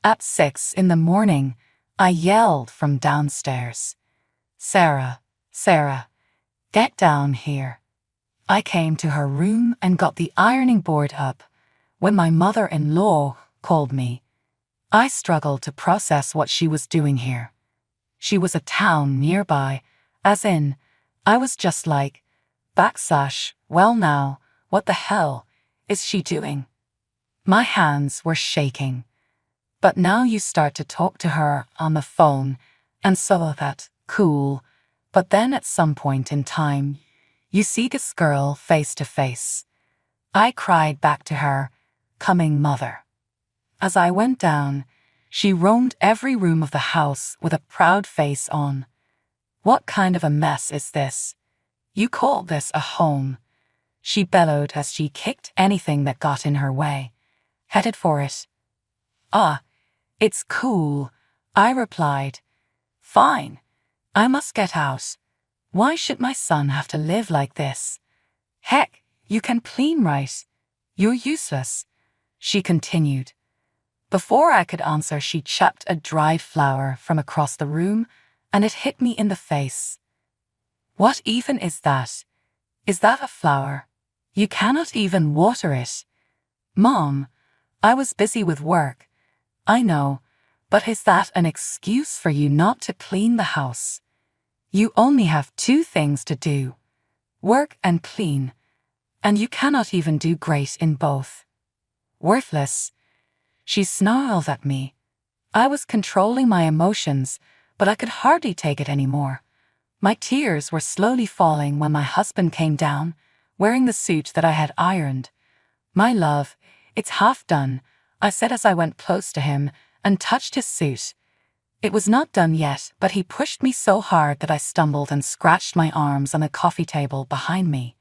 At 6 in the morning, I yelled from downstairs, "Sarah, Sarah, get down here." I came to her room and got the ironing board up when my mother-in-law called me. I struggled to process what she was doing here. She was a town nearby, as in, I was just like, well now, what the hell is she doing? My hands were shaking. But now you start to talk to her on the phone, and so that, cool. But then at some point in time, you see this girl face to face. I cried back to her, coming mother. As I went down, she roamed every room of the house with a proud face on. "What kind of a mess is this? You call this a home?" she bellowed as she kicked anything that got in her way, headed for it. "Ah, it's cool," I replied. "Fine. I must get out. Why should my son have to live like this? Heck, you can clean right. You're useless," she continued. Before I could answer, she chucked a dried flower from across the room, and it hit me in the face. "What even is that? Is that a flower? You cannot even water it." "Mom, I was busy with work." "I know, but is that an excuse for you not to clean the house? You only have two things to do: work and clean, and you cannot even do great in both. Worthless." She snarled at me. I was controlling my emotions, but I could hardly take it anymore. My tears were slowly falling when my husband came down, wearing the suit that I had ironed. "My love, it's half done," I said as I went close to him and touched his suit. It was not done yet, but he pushed me so hard that I stumbled and scratched my arms on the coffee table behind me.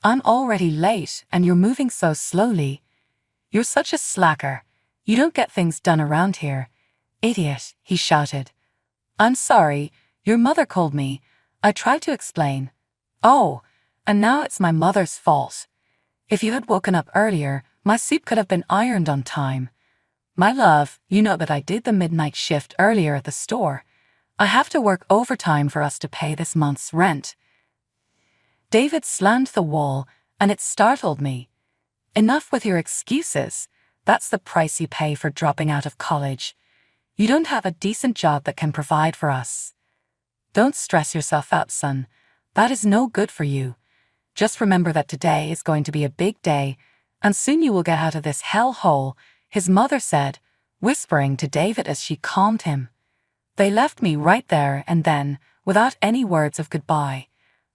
"I'm already late and you're moving so slowly. You're such a slacker. You don't get things done around here. Idiot," he shouted. "I'm sorry, your mother called me," I tried to explain. "Oh, and now it's my mother's fault. If you had woken up earlier, my suit could have been ironed on time. My love, you know that I did the midnight shift earlier at the store. I have to work overtime for us to pay this month's rent." David slammed the wall, and it startled me. "Enough with your excuses. That's the price you pay for dropping out of college. You don't have a decent job that can provide for us. Don't stress yourself out, son. That is no good for you. Just remember that today is going to be a big day, and soon you will get out of this hellhole," his mother said, whispering to David as she calmed him. They left me right there and then, without any words of goodbye.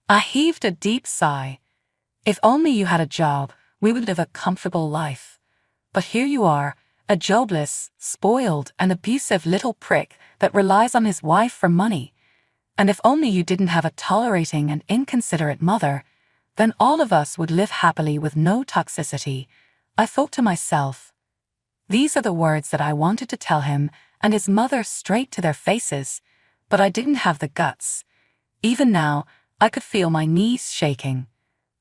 I heaved a deep sigh. If only you had a job, we would live a comfortable life. But here you are, a jobless, spoiled, and abusive little prick that relies on his wife for money. And if only you didn't have a tolerating and inconsiderate mother, then all of us would live happily with no toxicity, I thought to myself. These are the words that I wanted to tell him and his mother straight to their faces, but I didn't have the guts. Even now, I could feel my knees shaking.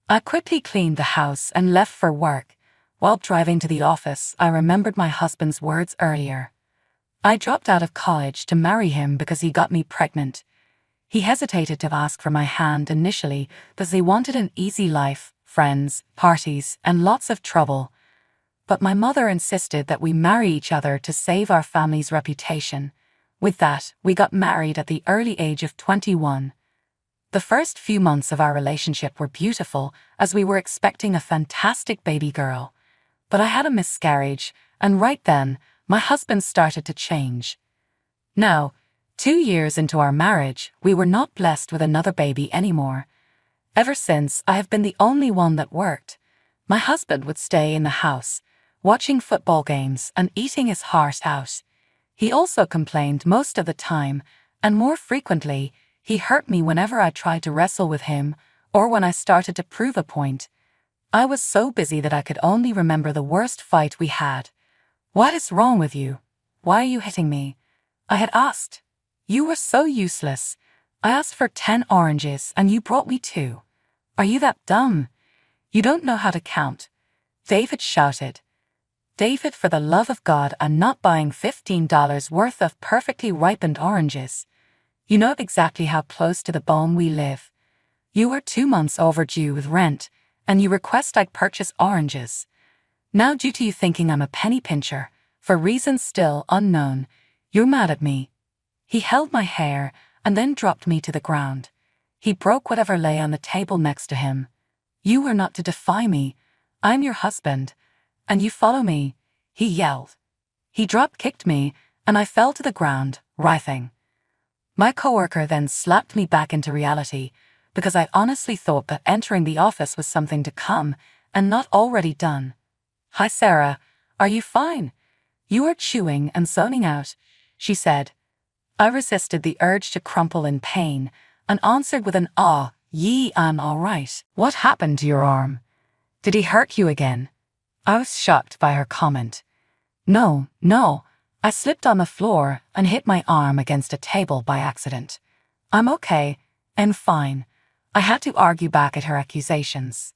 I quickly cleaned the house and left for work. While driving to the office, I remembered my husband's words earlier. I dropped out of college to marry him because he got me pregnant. He hesitated to ask for my hand initially because he wanted an easy life, friends, parties, and lots of trouble. But my mother insisted that we marry each other to save our family's reputation. With that, we got married at the early age of 21. The first few months of our relationship were beautiful as we were expecting a fantastic baby girl. But I had a miscarriage, and right then, my husband started to change. Now, 2 years into our marriage, we were not blessed with another baby anymore. Ever since, I have been the only one that worked. My husband would stay in the house, watching football games and eating his heart out. He also complained most of the time, and more frequently, he hurt me whenever I tried to wrestle with him or when I started to prove a point. I was so busy that I could only remember the worst fight we had. "What is wrong with you? Why are you hitting me?" I had asked. "You were so useless. I asked for 10 oranges and you brought me 2. Are you that dumb? You don't know how to count," David shouted. David, for the love of God, I'm not buying $15 worth of perfectly ripened oranges. You know exactly how close to the bone we live. You are 2 months overdue with rent, and you request I purchase oranges. Now, due to you thinking I'm a penny pincher, for reasons still unknown, you're mad at me. He held my hair and then dropped me to the ground. He broke whatever lay on the table next to him. You are not to defy me. I'm your husband, and you follow me, he yelled. He drop-kicked me, and I fell to the ground, writhing. My coworker then slapped me back into reality, because I honestly thought that entering the office was something to come and not already done. "Hi, Sarah. Are you fine? You are chewing and zoning out," she said. I resisted the urge to crumple in pain and answered with an I'm all right. "What happened to your arm? Did he hurt you again?" I was shocked by her comment. No, I slipped on the floor and hit my arm against a table by accident. I'm okay, and fine. I had to argue back at her accusations.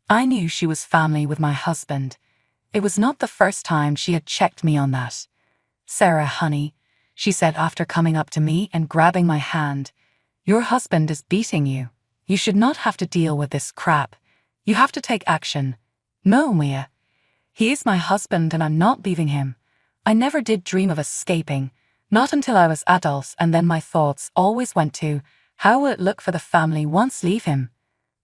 I knew she was family with my husband. It was not the first time she had checked me on that. "Sarah, honey," she said after coming up to me and grabbing my hand, "your husband is beating you. You should not have to deal with this crap. You have to take action." "No, Mia. He is my husband and I'm not leaving him. I never did dream of escaping, not until I was adult, and then my thoughts always went to, how will it look for the family once leave him?"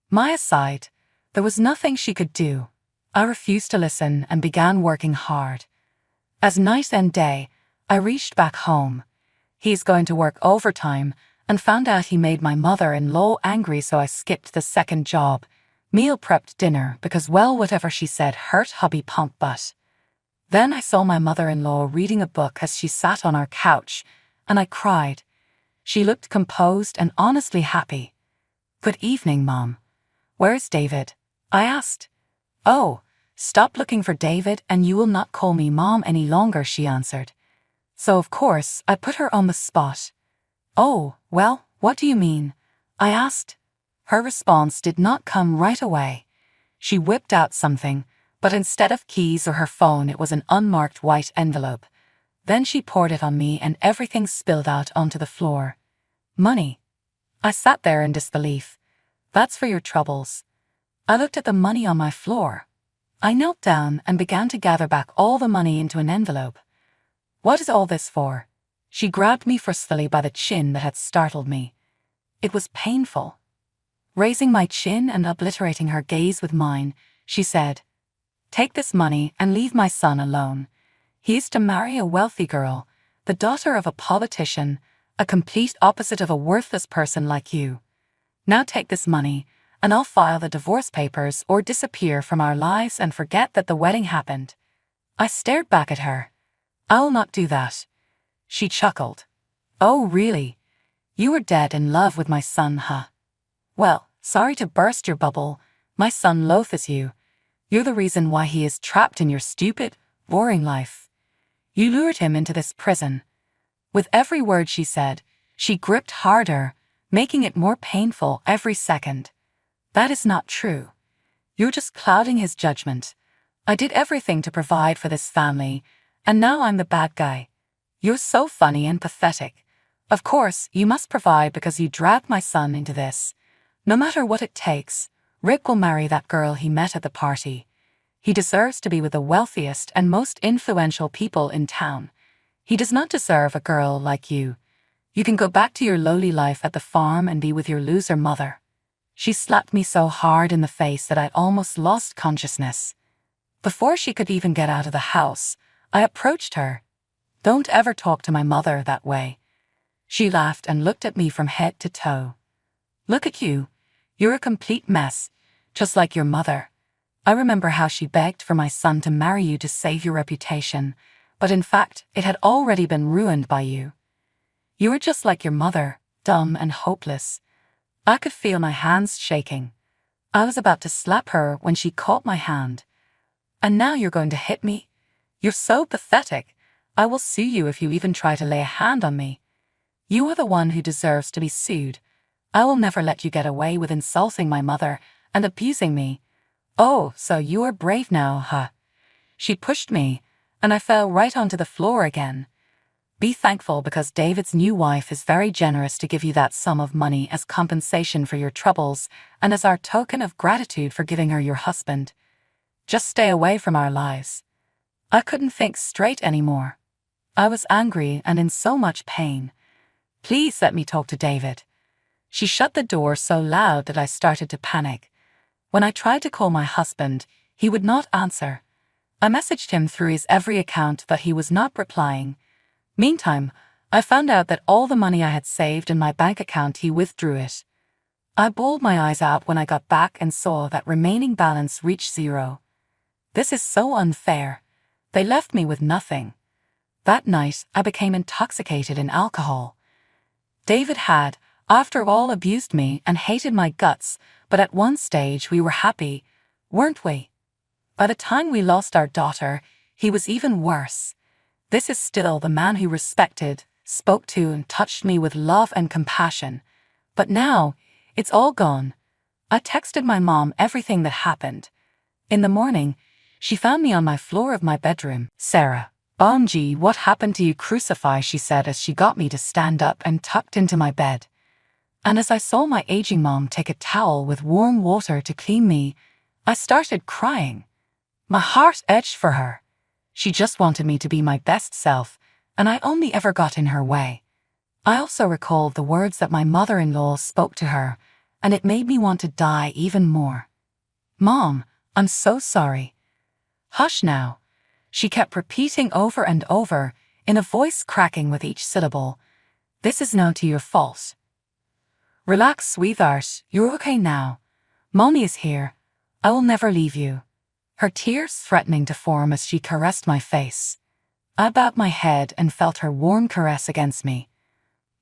Maya sighed. There was nothing she could do. I refused to listen and began working hard. As night and day, I reached back home. He's going to work overtime and found out he made my mother-in-law angry, so I skipped the second job. Meal prepped dinner because, well, whatever she said hurt hubby pump butt. Then I saw my mother-in-law reading a book as she sat on our couch, and I cried. She looked composed and honestly happy. "Good evening, Mom. Where's David?" I asked. "Oh, stop looking for David and you will not call me Mom any longer," she answered. So of course I put her on the spot. "Oh, well, what do you mean?" I asked. Her response did not come right away. She whipped out something, but instead of keys or her phone, it was an unmarked white envelope. Then she poured it on me and everything spilled out onto the floor. "Money." I sat there in disbelief. "That's for your troubles." I looked at the money on my floor. I knelt down and began to gather back all the money into an envelope. "What is all this for?" She grabbed me forcefully by the chin that had startled me. It was painful. Raising my chin and obliterating her gaze with mine, she said, "Take this money and leave my son alone. He is to marry a wealthy girl, the daughter of a politician, a complete opposite of a worthless person like you. Now take this money, and I'll file the divorce papers or disappear from our lives and forget that the wedding happened." I stared back at her. "I'll not do that." She chuckled. "Oh, really? You were dead in love with my son, huh? Well, sorry to burst your bubble. My son loathes you. You're the reason why he is trapped in your stupid, boring life. You lured him into this prison." With every word she said, she gripped harder, making it more painful every second. "That is not true. You're just clouding his judgment. I did everything to provide for this family, and now I'm the bad guy. You're so funny and pathetic. Of course, you must provide because you dragged my son into this. No matter what it takes, Rick will marry that girl he met at the party. He deserves to be with the wealthiest and most influential people in town. He does not deserve a girl like you. You can go back to your lowly life at the farm and be with your loser mother." She slapped me so hard in the face that I almost lost consciousness. Before she could even get out of the house, I approached her. "Don't ever talk to my mother that way." She laughed and looked at me from head to toe. "Look at you. You're a complete mess, just like your mother. I remember how she begged for my son to marry you to save your reputation, but in fact, it had already been ruined by you. You were just like your mother, dumb and hopeless." I could feel my hands shaking. I was about to slap her when she caught my hand. "And now you're going to hit me? You're so pathetic. I will sue you if you even try to lay a hand on me. You are the one who deserves to be sued. I will never let you get away with insulting my mother and abusing me. Oh, so you are brave now, huh?" She pushed me, and I fell right onto the floor again. Be thankful because David's new wife is very generous to give you that sum of money as compensation for your troubles and as our token of gratitude for giving her your husband. Just stay away from our lives. I couldn't think straight anymore. I was angry and in so much pain. Please let me talk to David. She shut the door so loud that I started to panic. When I tried to call my husband, he would not answer. I messaged him through his every account, but he was not replying. Meantime, I found out that all the money I had saved in my bank account, he withdrew it. I bawled my eyes out when I got back and saw that remaining balance reached 0. This is so unfair. They left me with nothing. That night, I became intoxicated in alcohol. David had, after all, abused me and hated my guts, but at one stage we were happy, weren't we? By the time we lost our daughter, he was even worse. This is still the man who respected, spoke to, and touched me with love and compassion. But now, it's all gone. I texted my mom everything that happened. In the morning, she found me on my floor of my bedroom. Sarah, Bonji, what happened to you? Crucify, she said as she got me to stand up and tucked into my bed. And as I saw my aging mom take a towel with warm water to clean me, I started crying. My heart ached for her. She just wanted me to be my best self, and I only ever got in her way. I also recalled the words that my mother-in-law spoke to her, and it made me want to die even more. Mom, I'm so sorry. Hush now, she kept repeating over and over, in a voice cracking with each syllable. This is not your fault. Relax, sweetheart, you're okay now. Mommy is here. I will never leave you. Her tears threatening to form as she caressed my face. I bowed my head and felt her warm caress against me.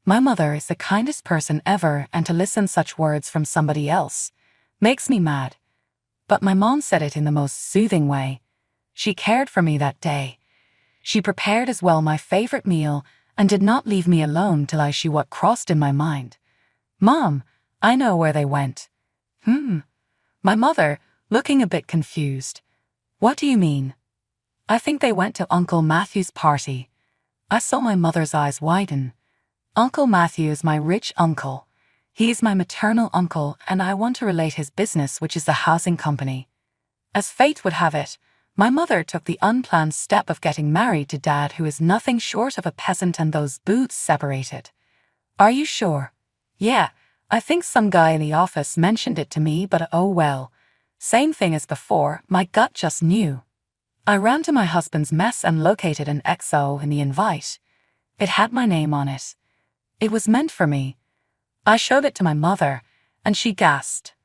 My mother is the kindest person ever, and to listen such words from somebody else makes me mad. But my mom said it in the most soothing way. She cared for me that day. She prepared as well my favorite meal and did not leave me alone till I see what crossed in my mind. Mom, I know where they went. My mother, looking a bit confused. What do you mean? I think they went to Uncle Matthew's party. I saw my mother's eyes widen. Uncle Matthew is my rich uncle. He is my maternal uncle, and I want to relate his business, which is the housing company. As fate would have it, my mother took the unplanned step of getting married to Dad, who is nothing short of a peasant, and those boots separated. Are you sure? Yeah, I think some guy in the office mentioned it to me, but oh well. Same thing as before, my gut just knew. I ran to my husband's mess and located an XO in the invite. It had my name on it. It was meant for me. I showed it to my mother, and she gasped.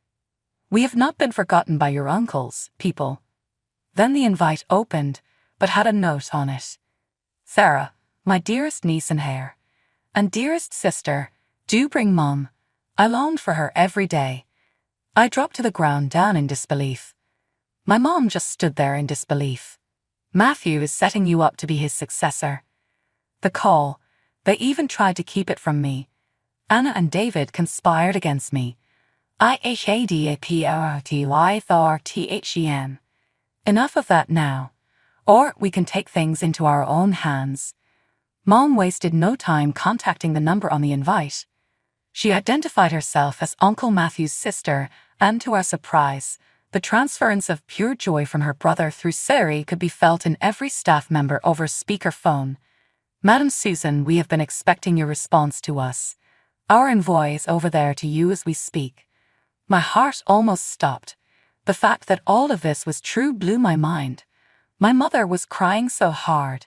We have not been forgotten by your uncles, people. Then the invite opened, but had a note on it. Sarah, my dearest niece and heir, and dearest sister, do bring Mom. I longed for her every day. I dropped to the ground down in disbelief. My mom just stood there in disbelief. Matthew is setting you up to be his successor. The call, they even tried to keep it from me. Anna and David conspired against me. IHADAPRTYTHRTHEN. Enough of that now. Or we can take things into our own hands. Mom wasted no time contacting the number on the invite. She identified herself as Uncle Matthew's sister, and to our surprise, the transference of pure joy from her brother through Sari could be felt in every staff member over speakerphone. Madam Susan, we have been expecting your response to us. Our envoy is over there to you as we speak. My heart almost stopped. The fact that all of this was true blew my mind. My mother was crying so hard.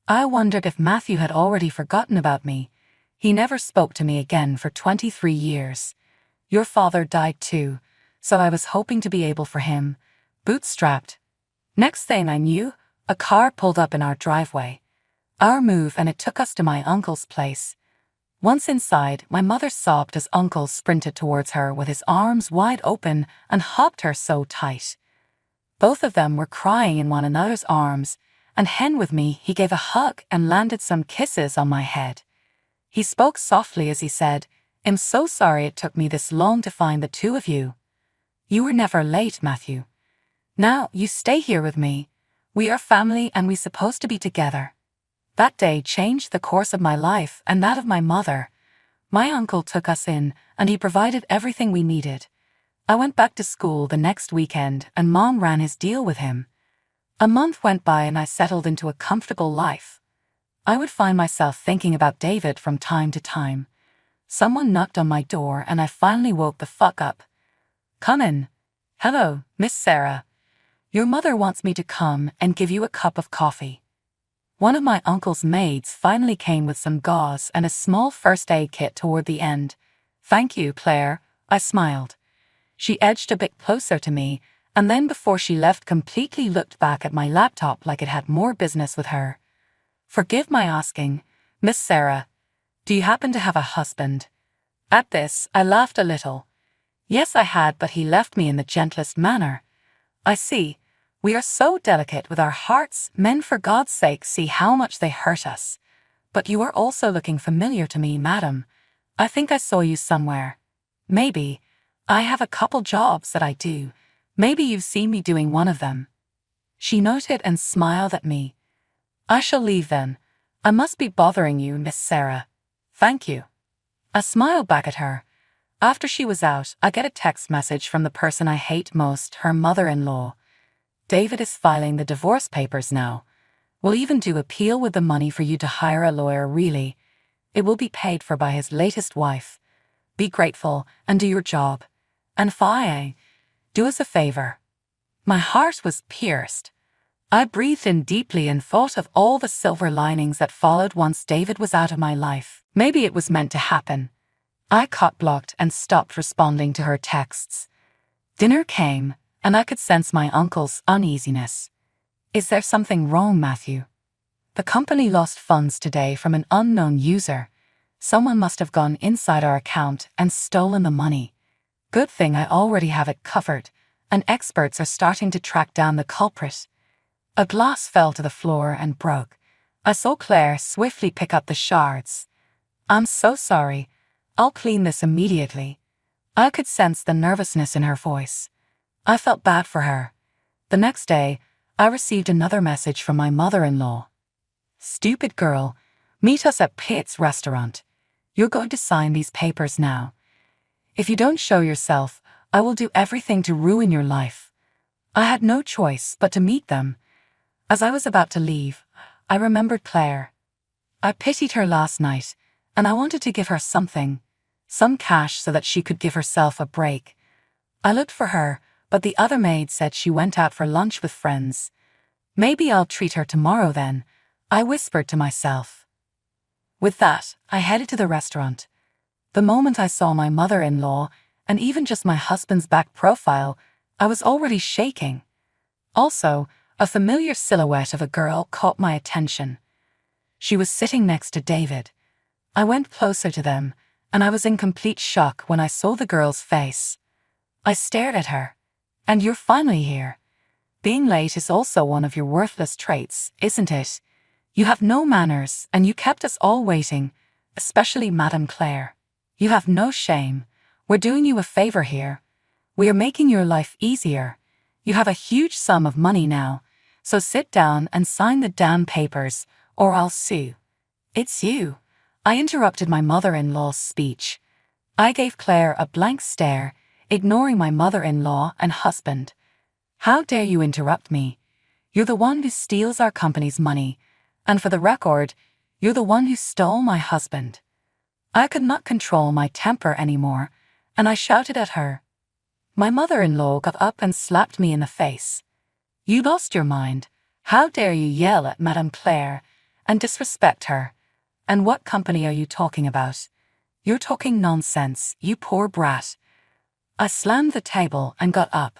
I wondered if Matthew had already forgotten about me. He never spoke to me again for 23 years. Your father died too, so I was hoping to be able for him, bootstrapped. Next thing I knew, a car pulled up in our driveway. Our move, and it took us to my uncle's place. Once inside, my mother sobbed as Uncle sprinted towards her with his arms wide open and hugged her so tight. Both of them were crying in one another's arms, and hen with me, he gave a hug and landed some kisses on my head. He spoke softly as he said, I'm so sorry it took me this long to find the two of you. You were never late, Matthew. Now you stay here with me. We are family and we're supposed to be together. That day changed the course of my life and that of my mother. My uncle took us in and he provided everything we needed. I went back to school the next weekend and Mom ran his deal with him. A month went by and I settled into a comfortable life. I would find myself thinking about David from time to time. Someone knocked on my door and I finally woke the fuck up. Come in. Hello, Miss Sarah. Your mother wants me to come and give you a cup of coffee. One of my uncle's maids finally came with some gauze and a small first aid kit toward the end. Thank you, Claire, I smiled. She edged a bit closer to me, and then before she left completely looked back at my laptop like it had more business with her. Forgive my asking, Miss Sarah, do you happen to have a husband? At this, I laughed a little. Yes, I had, but he left me in the gentlest manner. I see. We are so delicate with our hearts, men for God's sake see how much they hurt us. But you are also looking familiar to me, madam. I think I saw you somewhere. Maybe. I have a couple jobs that I do. Maybe you've seen me doing one of them. She noted and smiled at me. I shall leave then. I must be bothering you, Miss Sarah. Thank you. I smiled back at her. After she was out, I get a text message from the person I hate most, her mother-in-law. David is filing the divorce papers now. We'll even do appeal with the money for you to hire a lawyer, really. It will be paid for by his latest wife. Be grateful and do your job. And Faye, do us a favor. My heart was pierced. I breathed in deeply and thought of all the silver linings that followed once David was out of my life. Maybe it was meant to happen. I cock-blocked and stopped responding to her texts. Dinner came, and I could sense my uncle's uneasiness. Is there something wrong, Matthew? The company lost funds today from an unknown user. Someone must have gone inside our account and stolen the money. Good thing I already have it covered, and experts are starting to track down the culprit. A glass fell to the floor and broke. I saw Claire swiftly pick up the shards. I'm so sorry. I'll clean this immediately. I could sense the nervousness in her voice. I felt bad for her. The next day, I received another message from my mother-in-law. Stupid girl, meet us at Pitt's restaurant. You're going to sign these papers now. If you don't show yourself, I will do everything to ruin your life. I had no choice but to meet them. As I was about to leave, I remembered Claire. I pitied her last night, and I wanted to give her something, some cash so that she could give herself a break. I looked for her, but the other maid said she went out for lunch with friends. Maybe I'll treat her tomorrow then, I whispered to myself. With that, I headed to the restaurant. The moment I saw my mother-in-law, and even just my husband's back profile, I was already shaking. Also, a familiar silhouette of a girl caught my attention. She was sitting next to David. I went closer to them, and I was in complete shock when I saw the girl's face. I stared at her. And you're finally here. Being late is also one of your worthless traits, isn't it? You have no manners, and you kept us all waiting, especially Madame Claire. You have no shame. We're doing you a favor here. We are making your life easier. You have a huge sum of money now, so sit down and sign the damn papers, or I'll sue. It's you. I interrupted my mother-in-law's speech. I gave Claire a blank stare, ignoring my mother-in-law and husband. How dare you interrupt me? You're the one who steals our company's money, and for the record, you're the one who stole my husband. I could not control my temper anymore, and I shouted at her. My mother-in-law got up and slapped me in the face. You lost your mind. How dare you yell at Madame Claire and disrespect her? And what company are you talking about? You're talking nonsense, you poor brat. I slammed the table and got up.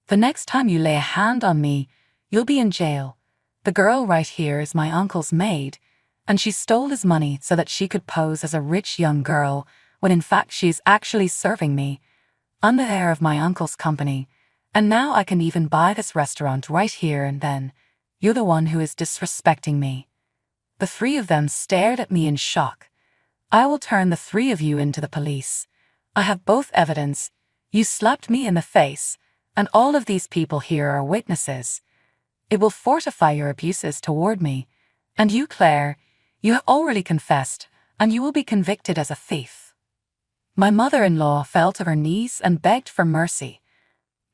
The next time you lay a hand on me, you'll be in jail. The girl right here is my uncle's maid, and she stole his money so that she could pose as a rich young girl, when in fact she's actually serving me. I'm the heir of my uncle's company, and now I can even buy this restaurant right here and then. You're the one who is disrespecting me. The three of them stared at me in shock. I will turn the three of you into the police. I have both evidence. You slapped me in the face, and all of these people here are witnesses. It will fortify your abuses toward me. And you, Claire, you have already confessed, and you will be convicted as a thief." My mother-in-law fell to her knees and begged for mercy.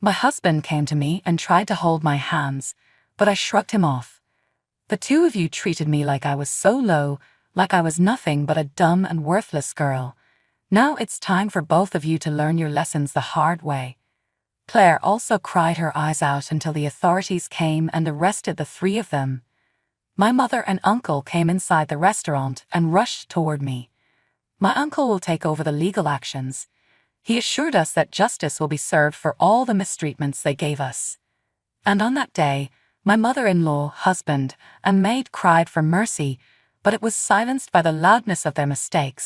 My husband came to me and tried to hold my hands, but I shrugged him off. "The two of you treated me like I was so low, like I was nothing but a dumb and worthless girl. Now it's time for both of you to learn your lessons the hard way." Claire also cried her eyes out until the authorities came and arrested the three of them. My mother and uncle came inside the restaurant and rushed toward me. "My uncle will take over the legal actions. He assured us that justice will be served for all the mistreatments they gave us." And on that day, my mother-in-law, husband, and maid cried for mercy, but it was silenced by the loudness of their mistakes.